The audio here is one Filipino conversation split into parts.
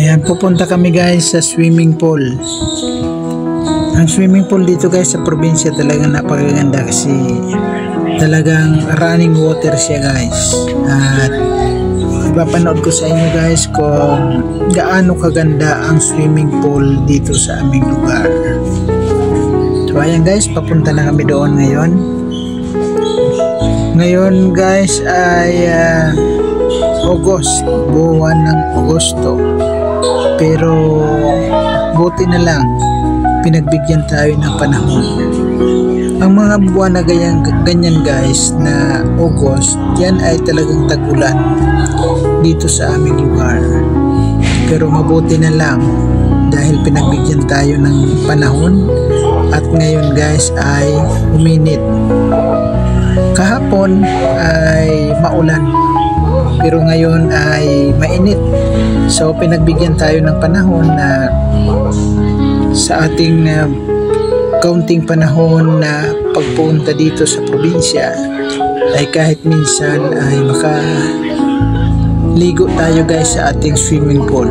Ayan, pupunta kami guys sa swimming pool. Ang swimming pool dito guys sa probinsya talagang napakaganda kasi talagang running water siya guys. At ipapanood ko sa inyo guys kung gaano kaganda ang swimming pool dito sa aming lugar. So ayan guys, papunta na kami doon ngayon. Ngayon guys ay August, buwan ng Agosto. Pero buti na lang pinagbigyan tayo ng panahon. Ang mga buwan na ganyan guys na August, yan ay talagang tag-ulan dito sa aming lugar. Pero mabuti na lang dahil pinagbigyan tayo ng panahon at ngayon guys ay uminit. Kahapon ay maulan pero ngayon ay mainit. So pinagbigyan tayo ng panahon na sa ating kaunting panahon na pagpunta dito sa probinsya ay kahit minsan ay makaligo tayo guys sa ating swimming pool.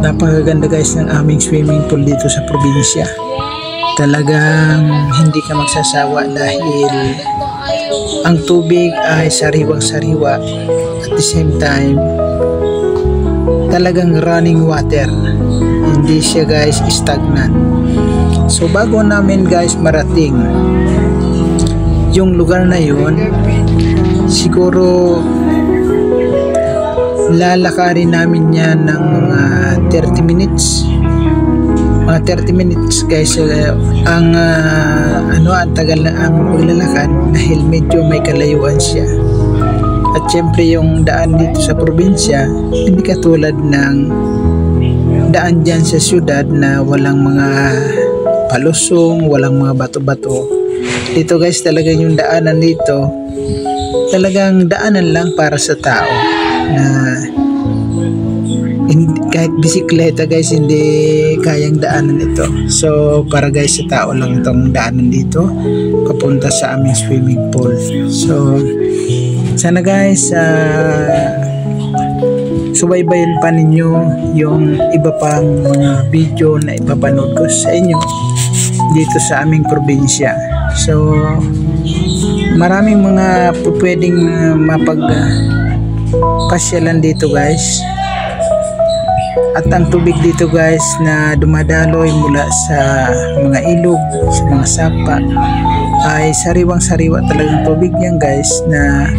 Napakaganda guys ng aming swimming pool dito sa probinsya. Talagang hindi ka magsasawa dahil ang tubig ay sariwang sariwa at the same time talagang running water, hindi siya guys stagnant. So bago namin guys marating yung lugar na yun, siguro lalakarin namin yan ng mga 30 minutes guys. Ang tagal na ang paglalakad dahil medyo may kalayuan siya. At syempre yung daan dito sa probinsya hindi katulad ng daan dyan sa syudad na walang mga palusong, walang mga bato-bato. Dito guys talagang yung daanan dito talagang daanan lang para sa tao na kahit bisikleta guys hindi kayang daanan ito. So para guys sa tao lang itong daanan dito papunta sa aming swimming pool. So sana guys subaybayan pa ninyo yung iba pang mga video na ipapanood ko sa inyo dito sa aming probinsya. So maraming mga pwedeng mapagpasyalan dito guys. At ang tubig dito guys na dumadaloy mula sa mga ilog, sa mga sapa ay sariwang sariwa talagang tubig yan guys, na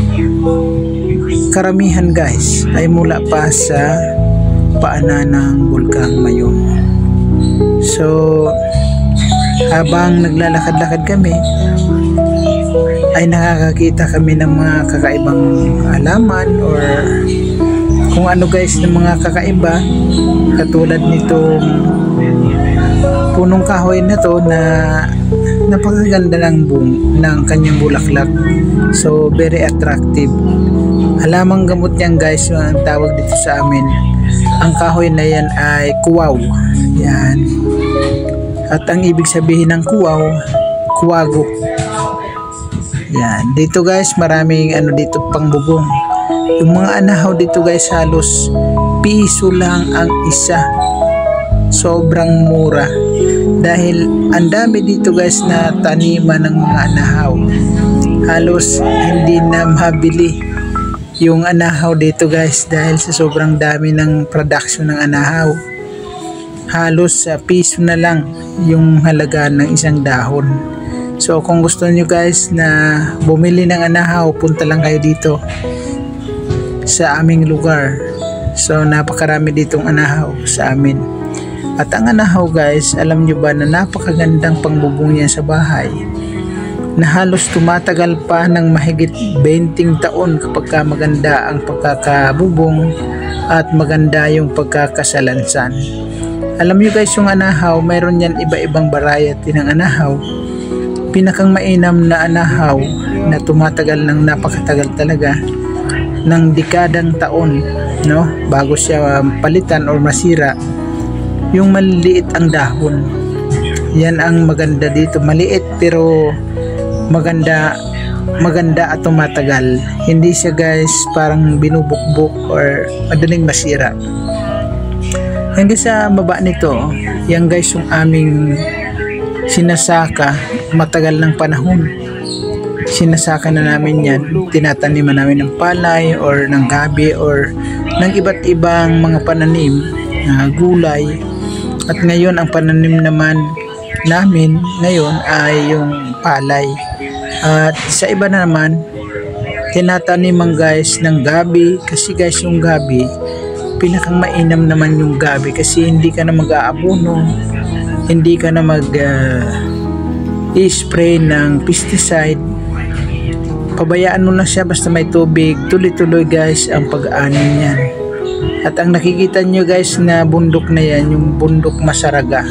karamihan guys ay mula pa sa paanan ng Bulkang Mayon. So habang naglalakad-lakad kami ay nakakakita kami ng mga kakaibang halaman or kung ano guys ng mga kakaiba, katulad nitong punong kahoy na to na napakaganda ng kanyang bulaklak. So very attractive. Halamang gamot yan guys, ang tawag dito sa amin. Ang kahoy na yan ay kuwaw. Yan. At ang ibig sabihin ng kuwaw, kuwago. Yan. Dito guys maraming dito pangbubong. Yung mga anahaw dito guys halos piso lang ang isa. Sobrang mura dahil ang dami dito guys na taniman ng mga anahaw. Halos hindi na mabili yung anahaw dito guys dahil sa sobrang dami ng production ng anahaw. Halos sa piso na lang yung halaga ng isang dahon. So kung gusto nyo guys na bumili ng anahaw, punta lang kayo dito sa aming lugar. So napakarami ditong anahaw sa amin. At ang anahaw guys, alam nyo ba na napakagandang pangbubong niya sa bahay na halos tumatagal pa ng mahigit 20 taon kapag maganda ang pagkakabubong at maganda yung pagkakasalansan. Alam nyo guys, yung anahaw, mayroon yan iba-ibang variety ng anahaw. Pinakang mainam na anahaw na tumatagal ng napakatagal talaga ng dekadang taon, no, bago siya palitan or masira, yung maliliit ang dahon. Yan ang maganda dito. Maliit pero maganda at tumatagal. Hindi siya guys parang binubukbuk or madaling masira. Hanggang sa baba nito, yan guys yung aming sinasaka matagal ng panahon. Sinasaka na namin yan. Tinataniman namin ng palay or ng gabi or ng iba't ibang mga pananim na gulay. At ngayon ang pananim naman namin ngayon ay yung palay. At sa iba na naman tinataniman guys ng gabi, kasi guys yung gabi pinakang mainam naman yung gabi kasi hindi ka na mag-aabono, hindi ka na i-spray ng pesticide. Pabayaan mo na siya basta may tubig, tuloy-tuloy guys ang pag-aani niyan. At ang nakikita nyo guys na bundok na yan, yung bundok Masaraga.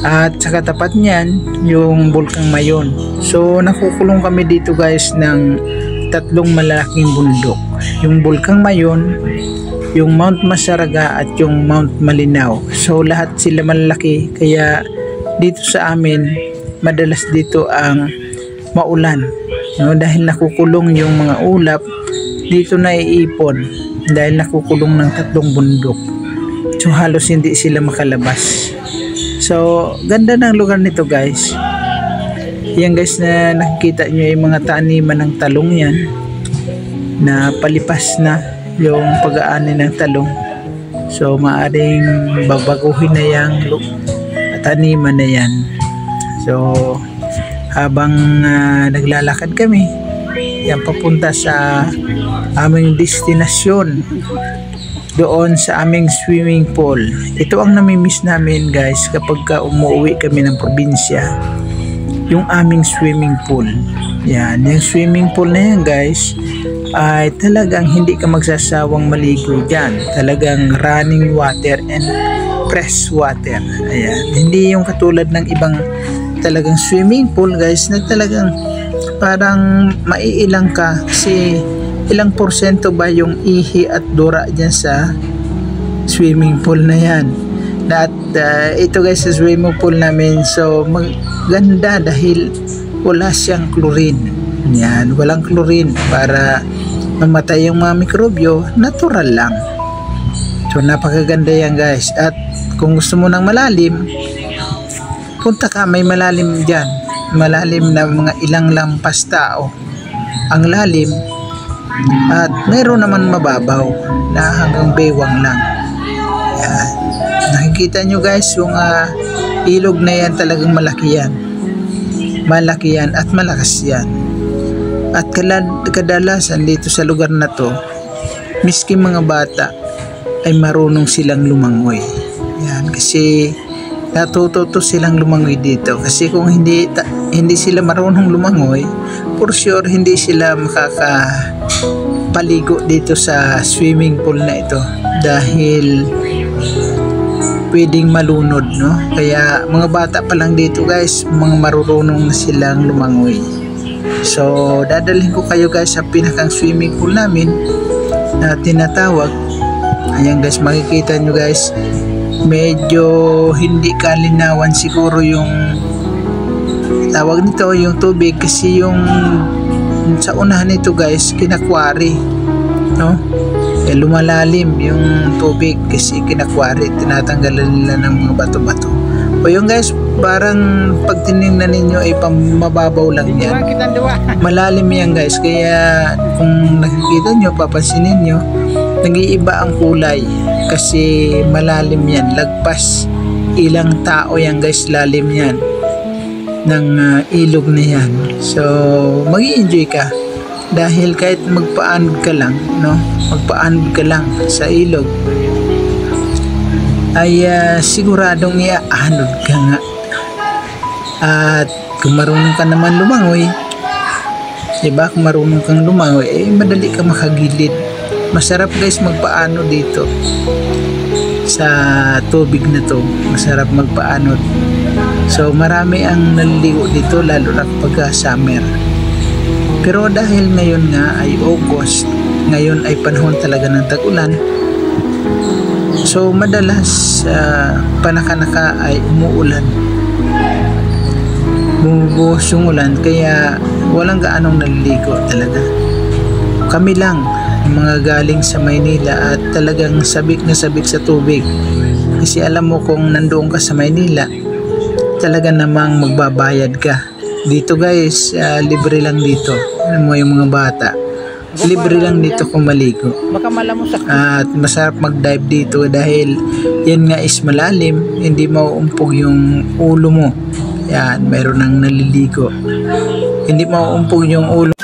At sa katapat niyan, yung Bulkang Mayon. So nakukulong kami dito guys ng tatlong malaking bundok. Yung Bulkang Mayon, yung Mount Masaraga at yung Mount Malinaw. So lahat sila malaki, kaya dito sa amin madalas dito ang maulan, no? Dahil nakukulong yung mga ulap dito na iipon dahil nakukulong ng tatlong bundok. So halos hindi sila makalabas. So ganda ng lugar nito guys. Yan guys na nakikita nyo yung mga taniman ng talong yan na palipas na yung pag-aani ng talong. So maaring babaguhin na yung taniman na yan. So habang naglalakad kami yan papunta sa aming destinasyon, doon sa aming swimming pool. Ito ang namimiss namin guys kapag umuwi kami ng probinsya, yung aming swimming pool. Yan, yung swimming pool na yan guys ay talagang hindi ka magsasawang maligo dyan. Talagang running water and fresh water. Ayan, hindi yung katulad ng ibang talagang swimming pool guys na talagang parang maiilang ka kasi ilang porsyento ba yung ihi at dura dyan sa swimming pool na yan. At ito guys sa swimming pool namin, so maganda dahil wala siyang chlorine. Yan, walang chlorine para mamatay yung mga mikrobyo, natural lang. So napakaganda yan guys. At kung gusto mo ng malalim, punta ka, may malalim dyan, malalim na mga ilang lampas tao ang lalim, at meron naman mababaw na hanggang baywang lang. Yan, nakikita nyo guys yung ilog na yan, talagang malaki yan at malakas yan. At kadalasan dito sa lugar na to, miski mga bata ay marunong silang lumangoy. Yan, kasi natuto silang lumangoy dito. Kasi kung hindi sila marunong lumangoy, for sure hindi sila makakapaligo dito sa swimming pool na ito dahil pwedeng malunod, no? Kaya mga bata pa lang dito guys, mga marunong na silang lumangoy. So dadalhin ko kayo guys sa pinakang swimming pool namin na tinatawag. Ayan guys, makikita nyo guys, medyo hindi kalinawan siguro yung tawag nito, yung tubig, kasi yung sa unahan nito guys kinakwari, no? Lumalalim yung tubig kasi kinakwari, tinatanggalan nila ng mga bato-bato. O yung guys, parang pag tinignan ninyo ay mababaw lang yan, malalim yan guys. Kaya kung nakikita nyo, papansinin nyo, nag-iiba ang kulay kasi malalim yan, lagpas ilang tao yan guys, lalim yan ng ilog na yan. So mag-i-enjoy ka dahil kahit magpaanod ka lang, no, magpaanod ka lang sa ilog ay siguradong iaanod ka nga. At kung marunong ka naman lumangoy, diba, kung marunong kang lumangoy, madali ka makagilid. Masarap guys magpaanod dito sa tubig na to, masarap magpaanod. So marami ang naliligo dito, lalo na kapag summer. Pero dahil ngayon nga ay August, ngayon ay panahon talaga ng tag-ulan, so madalas panakanaka ay umuulan. bumubuhos yung ulan kaya walang gaanong naliligo talaga. Kami lang yung mga galing sa Maynila at talagang sabik na sabik sa tubig. Kasi alam mo kung nandoon ka sa Maynila, talaga namang magbabayad ka. Dito guys, libre lang dito. Alam mo yung mga bata, libre lang dito kung maligo. At masarap mag-dive dito dahil yan nga is malalim, hindi mauumpog yung ulo mo. Yan, mayroon nang naliligo. Hindi mauumpog yung ulo.